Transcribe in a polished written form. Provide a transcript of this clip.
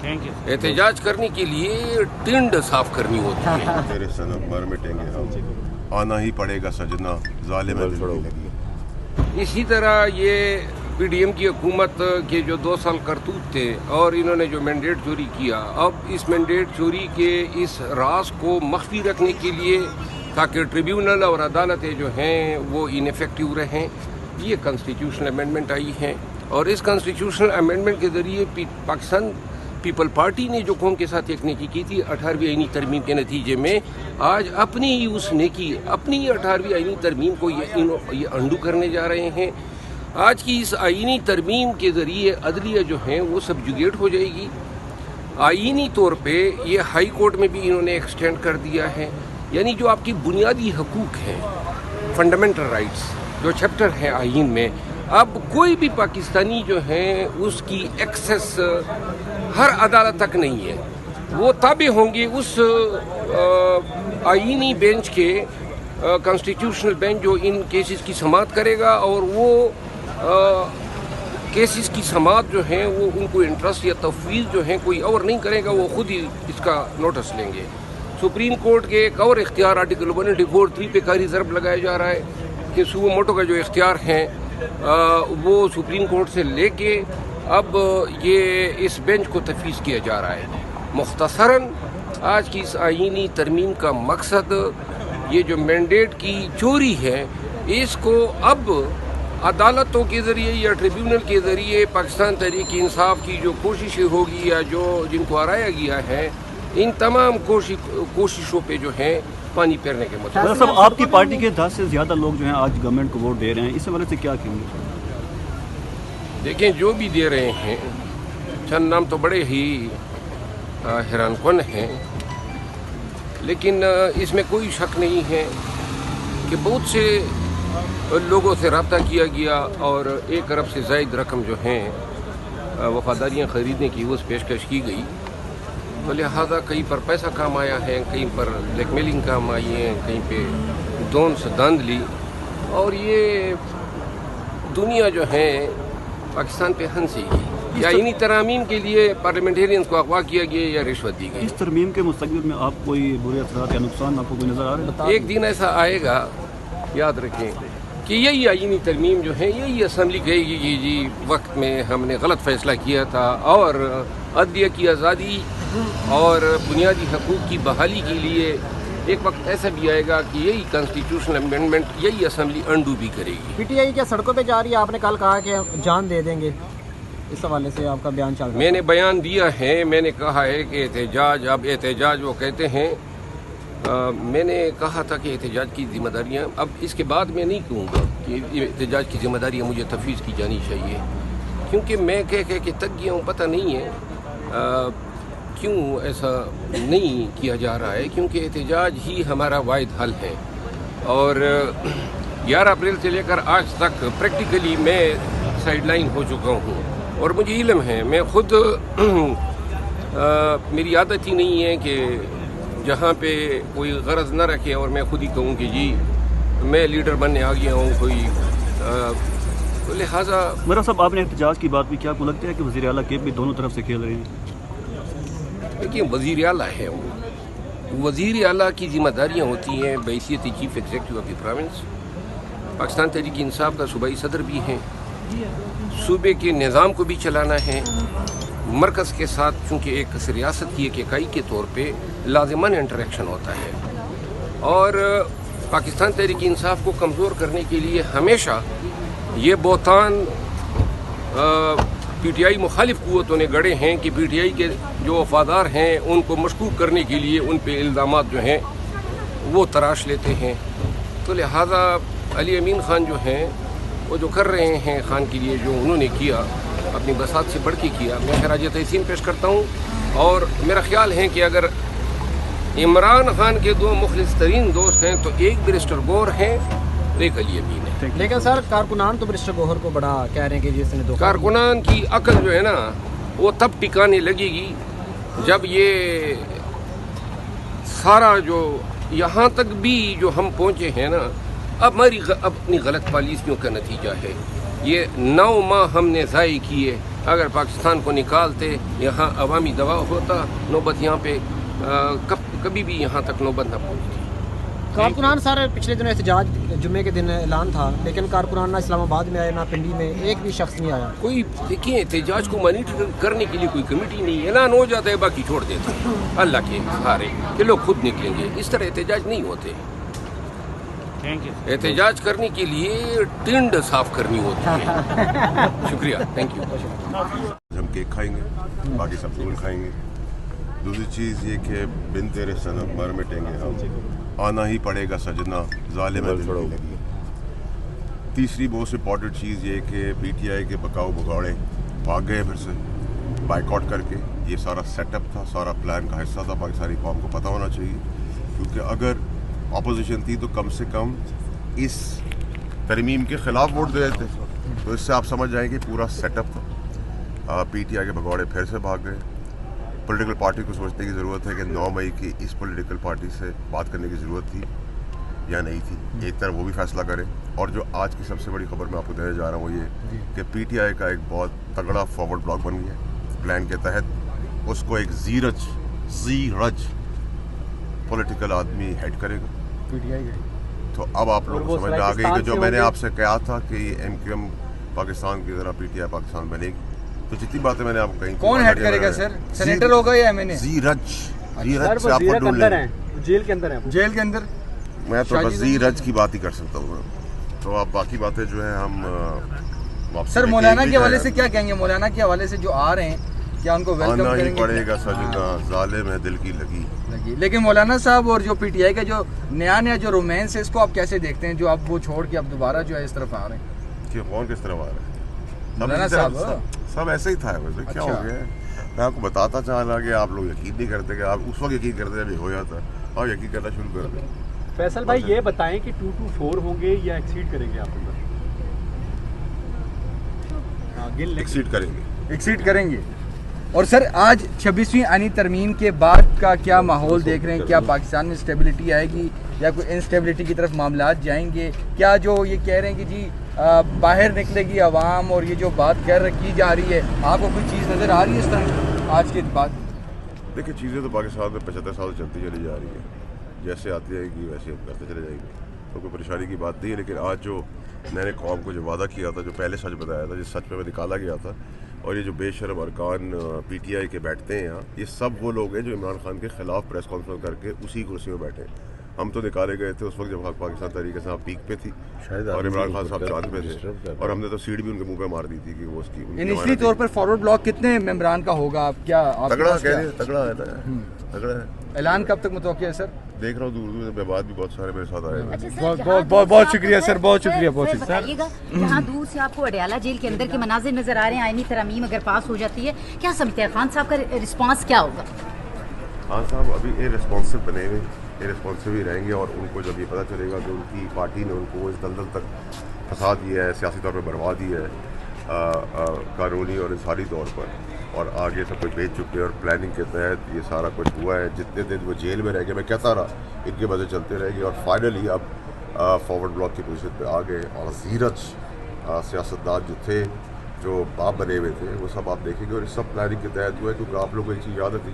एहतजाज करने के लिए टिंड साफ करनी होती है। तेरे सनम मर मिटेंगे हम, आना ही पड़ेगा सजना, जालिम लगी। इसी तरह ये पीडीएम की हुकूमत के जो 2 साल करतूत थे और इन्होंने जो मैंडेट चोरी किया, अब इस मैंडेट चोरी के इस राज को मख्फी रखने के लिए ताकि ट्रिब्यूनल और अदालतें जो हैं वो इनफेक्टिव रहें, ये कॉन्स्टिट्यूशनल अमेंडमेंट आई है। और इस कॉन्स्टिट्यूशनल अमेंडमेंट के ज़रिए पाकिस्तान पीपल पार्टी ने जो कौम के साथ एक नेकी की थी 18वीं आईनी तरमीम के नतीजे में, आज अपनी ही उस नेकी, अपनी 18वीं आईनी तरमीम को ये अंडू करने जा रहे हैं। आज की इस आईनी तरमीम के ज़रिए अदलिया जो हैं वो सब्जुगेट हो जाएगी। आईनी तौर पे ये हाई कोर्ट में भी इन्होंने एक्सटेंड कर दिया है, यानी जो आपकी बुनियादी हकूक़ हैं, फंडामेंटल राइट्स जो चैप्टर हैं आईन में, अब कोई भी पाकिस्तानी जो हैं उसकी एक्सेस हर अदालत तक नहीं है। वो ताबे होंगे उस आईनी बेंच के, कॉन्स्टिट्यूशनल बेंच जो इन केसेस की समाअत करेगा, और वो केसेस की समाअत जो हैं वो उनको इंटरेस्ट या तफवीज़ जो हैं कोई और नहीं करेगा, वो खुद ही इसका नोटिस लेंगे। सुप्रीम कोर्ट के एक और इख्तियार आर्टिकल 184(3) पे कारी ज़रब लगाया जा रहा है कि सुओ मोटो का जो इख्तियार हैं वो सुप्रीम कोर्ट से लेके अब ये इस बेंच को तफवीज़ किया जा रहा है। मुख्तसरन आज की इस आईनी तरमीम का मकसद ये जो मैंडेट की चोरी है, इसको अब अदालतों के ज़रिए या ट्रिब्यूनल के ज़रिए पाकिस्तान तहरीक इंसाफ की जो कोशिशें होगी या जो जिनको हराया गया है, इन तमाम कोशिशों पे जो है पानी फेरने के मतलब। सब आपकी पार्टी के 10 से ज़्यादा लोग जो हैं आज गवर्नमेंट को वोट दे रहे हैं, इस वजह से क्या कहेंगे? देखें, जो भी दे रहे हैं, चंद नाम तो बड़े ही हैरानकुन हैं, लेकिन इसमें कोई शक नहीं है कि बहुत से लोगों से रब्ता किया गया और 1 अरब से ज़ायद रकम जो हैं वफादारियाँ ख़रीदने की उस पेशकश की गई। तो लिहाजा कहीं पर पैसा काम आया है, कहीं पर ब्लैकमेलिंग काम आई है, कहीं पे दोन से धांधली, और ये दुनिया जो है पाकिस्तान पे हंसेगी। या इन्हीं तरमीम के लिए पार्लियामेंटेरियंस को अगवा किया गया या रिश्वत दी गई। इस तरमीम के मुस्तक़बिल में आप कोई बुरे असरात या नुकसान आपको कोई नज़र आ रहा है? एक दिन ऐसा आएगा, याद रखें कि यही आईनी तरमीम जो है, यही असम्बली कहेगी कि जी वक्त में हमने गलत फ़ैसला किया था, और अदलिया की आज़ादी और बुनियादी हकूक़ की बहाली के लिए एक वक्त ऐसा भी आएगा कि यही कॉन्स्टिट्यूशनल अमेंडमेंट यही असम्बली अंडू भी करेगी। पीटीआई क्या सड़कों पे जा रही है? आपने कल कहा कि जान दे देंगे, इस हवाले से आपका बयान चल रहा है। मैंने बयान दिया है, मैंने कहा है कि एहतजाज, अब एहतजाज वो कहते हैं, मैंने कहा था कि एहतजाज की जिम्मेदारियाँ, अब इसके बाद मैं नहीं कहूँगा कि एहतजाज की जिम्मेदारियाँ मुझे तफवीज़ की जानी चाहिए, क्योंकि मैं कह के थक गया हूँ। पता नहीं है क्यों ऐसा नहीं किया जा रहा है, क्योंकि एहतजाज ही हमारा वाहिद हल है। और 11 अप्रैल से लेकर आज तक प्रैक्टिकली मैं साइडलाइन हो चुका हूँ, और मुझे इल्म है, मैं खुद मेरी आदत ही नहीं है कि जहाँ पे कोई गरज न रखे और मैं खुद ही कहूँ कि जी मैं लीडर बनने आ गया हूँ कोई, तो लिहाजा। मेरा साहब, आपने एहतजाज की बात भी, क्या आपको लगता है कि वज़ीर आला केप भी दोनों तरफ से खेल रहे हैं? देखिए, वज़ीर आला है वो, वज़ीर आला की जिम्मेदारियाँ होती हैं बहैसियत chief executive of the province. Pakistan Tehreek Insaf का सूबाई सदर भी हैं, सूबे के निज़ाम को भी चलाना है, मरकज़ के साथ चूँकि एक रियासत की एक इकाई के तौर पे लाज़िमन इंटरेक्शन होता है, और पाकिस्तान तहरीक इंसाफ को कमज़ोर करने के लिए हमेशा ये बोतान पीटीआई मुखालिफ कुव्वतों ने गढ़े हैं कि पीटीआई के जो वफादार हैं उनको मशकूक करने के लिए उन पे इल्ज़ामात जो हैं वो तराश लेते हैं। तो लिहाजा अली अमीन ख़ान जो हैं वो जो कर रहे हैं खान के लिए, जो उन्होंने किया अपनी बसात से बढ़ के किया, मैं खराज तहसीन पेश करता हूँ। और मेरा ख्याल है कि अगर इमरान खान के 2 मुखलिस तरीन दोस्त हैं तो एक बैरिस्टर गौहर हैं, एक अली अमीन है। लेकिन सर, कारकुनान तो बैरिस्टर गौहर को बड़ा कह रहे हैं कि जिसने दो कारकुनान की अकल जो है ना वो तब टिकाने लगेगी जब ये सारा जो यहाँ तक भी जो हम पहुँचे हैं ना, अब हमारी अपनी गलत पॉलिसियों का नतीजा है। ये 9 माह हमने ज़ाय किए, اگر پاکستان کو نکالتے یہاں عوامی دباؤ ہوتا، نوبت یہاں پہ کبھی بھی یہاں تک نوبت نہ پہنچتی۔ کارکنان سر پچھلے دنوں احتجاج جمعے کے دن اعلان تھا، لیکن کارکنان نہ اسلام آباد میں آئے نہ پنڈی میں، ایک بھی شخص نہیں آیا۔ کوئی دیکھیں احتجاج کو مانیٹر کرنے کے لیے کوئی کمیٹی نہیں، اعلان ہو جاتا ہے باقی چھوڑ دیتے ہیں اللہ کے سہارے کہ لوگ خود نکلیں گے۔ اس طرح احتجاج نہیں ہوتے۔ احتجاج کرنے کے لیے ٹنڈ صاف کرنی ہوتی ہے۔ شکریہ، تھینک یو۔ ہم کیک کھائیں گے، باقی سب پھول کھائیں گے۔ دوسری چیز یہ کہ بن تیرے صنم مر مٹیں گے ہم، آنا ہی پڑے گا سجنا ظالم دل کی لگی۔ تیسری موسٹ امپورٹنٹ چیز یہ کہ پی ٹی آئی کے بکاؤ بگاڑے بھاگ گئے پھر سے بائیک آؤٹ کر کے۔ یہ سارا سیٹ اپ تھا، سارا پلان کا حصہ تھا، پاکستانی قوم کو پتہ ہونا چاہیے، کیونکہ اگر اپوزیشن تھی تو کم سے کم اس ترمیم کے خلاف ووٹ دے دیتے، تو اس سے آپ سمجھ جائیں کہ پورا سیٹ اپ تھا۔ پی ٹی آئی کے بگوڑے پھر سے بھاگ گئے۔ پولیٹیکل پارٹی کو سوچنے کی ضرورت ہے کہ 9 مئی کی اس پولیٹیکل پارٹی سے بات کرنے کی ضرورت تھی یا نہیں تھی، ایک طرف وہ بھی فیصلہ کرے۔ اور جو آج کی سب سے بڑی خبر میں آپ کو دینے جا رہا ہوں وہ یہ کہ پی ٹی آئی کا ایک بہت تگڑا فارورڈ بلاک بن گیا پلان کے تحت، اس کو ایک زیرج پولیٹیکل آدمی ہیڈ کرے گا۔ تو اب آپ لوگ کو سمجھ آ گئی کہ جو میں نے آپ سے کہا تھا کہ یہ ایم کیو ایم پاکستان کی طرح پی ٹی آئی پاکستان بنے گی، تو جتنی باتیں میں نے آپ کو کہیں کون ہیڈ کرے گا سر؟ سینیٹر ہوگا یا ایم این اے؟ زیرج سے آپ کو ڈھونڈ لیں گے، جیل کے اندر ہیں، جیل کے اندر میں تو بس زیرج کی بات ہی کر سکتا ہوں۔ تو اب باقی باتیں جو ہیں ہم سر مولانا کے حوالے سے کیا کہیں گے؟ مولانا کے حوالے سے جو آ رہے ہیں کیا ان کو ویلکم آنا ہی کریں گے؟ پڑے گا سجنا ظالم ہے دل کی لگی۔ لیکن مولانا صاحب اور جو پی ٹی آئی کا جو نیا جو رومانس ہے، اس کو آپ کیسے دیکھتے ہیں جو اب وہ چھوڑ کے اب دوبارہ جو ہے اس طرف آ رہے ہیں؟ کہ کون کس طرف آ رہا ہے؟ مولانا صاحب سب ایسے ہی تھا ویسے، کیا ہو گیا ہے؟ میں آپ کو بتاتا چاہا کہ آپ لوگ یقین نہیں کرتے، کہ آپ اس وقت یقین کرتے جب یہ ہو جاتا، اور یقین کرنا شروع کر دیں۔ فیصل بھائی یہ بتائیں کہ 224 ہوں گے یا ایکسیڈ کریں گے؟ آپ ایکسیڈ کریں گے۔ اور سر آج 26ویں آئینی ترمیم کے بعد کا کیا ماحول دیکھ رہے ہیں؟ کیا پاکستان میں اسٹیبلٹی آئے گی یا کوئی انسٹیبلٹی کی طرف معاملات جائیں گے؟ کیا جو یہ کہہ رہے ہیں کہ جی باہر نکلے گی عوام اور یہ جو بات کی جا رہی ہے، آپ کو کوئی چیز نظر آ رہی ہے اس طرح آج کے بعد؟ دیکھیں چیزیں تو پاکستان میں 75 سال چلتی چلی جا رہی ہے، جیسے آتی رہے گی ویسے ہم کرتے چلے جائیں گے، تو کوئی پریشانی کی بات نہیں ہے۔ لیکن آج جو میں نے قوم کو جو وعدہ کیا تھا، جو پہلے سچ بتایا تھا، جس سچ میں نکالا گیا تھا، اور یہ جو بے شرم ارکان پی ٹی آئی کے بیٹھتے ہیں یہاں، یہ سب وہ لوگ ہیں جو عمران خان کے خلاف پریس کانفرنس کر کے اسی کرسی میں بیٹھے ہیں۔ ہم تو نکالے گئے تھے اس وقت جب پاکستان تحریک انصاف پیک پہ تھی اور عمران خان صاحب چاند پہ تھے، اور ہم نے تو سیٹ بھی ان کے منہ پہ مار دی تھی کہ وہ اس کی انیشلی طور پر فارورڈ بلاک کتنے ممبران کا ہوگا؟ آپ کیا تگڑا ہے تگڑا ہے۔ اعلان کب تک متوقع ہے سر؟ دیکھ رہا ہوں دور میں بعد بھی بہت سارے میرے ساتھ آئے بہت ہیں۔ بہت شکریہ سر، بہت شکریہ، بہت شکریہ۔ بتائیے گا جہاں دور سے آپ کو اڈیالہ جیل کے اندر کے مناظر نظر آ رہے ہیں، آئینی ترمیم اگر پاس ہو جاتی ہے، کیا سمجھتے ہیں خان صاحب کا رسپانس کیا ہوگا؟ خان صاحب ابھی ارسپانسو بنے ہوئے، ارسپانسو ہی رہیں گے، اور ان کو جب یہ پتہ چلے گا کہ ان کی پارٹی نے ان کو اس دلدل تک پھنسا دیا ہے، سیاسی طور پہ برباد دیا ہے، قانونی اور انسانی طور پر، اور آگے سب کچھ بھیج چکے ہیں، اور پلاننگ کے تحت یہ سارا کچھ ہوا ہے۔ جتنے دن وہ جیل میں رہ گئے، میں کہتا رہا ان کے وجہ چلتے رہے گی، اور فائنلی اب فارورڈ بلاک کی پوزیشن پہ آ گئے، اور زیرج سیاستدان جو تھے، جو باپ بنے ہوئے تھے، وہ سب آپ دیکھیں گے، اور اس سب پلاننگ کے تحت ہوا ہے۔ کیونکہ آپ لوگوں کو ایک چیز یاد رکھنی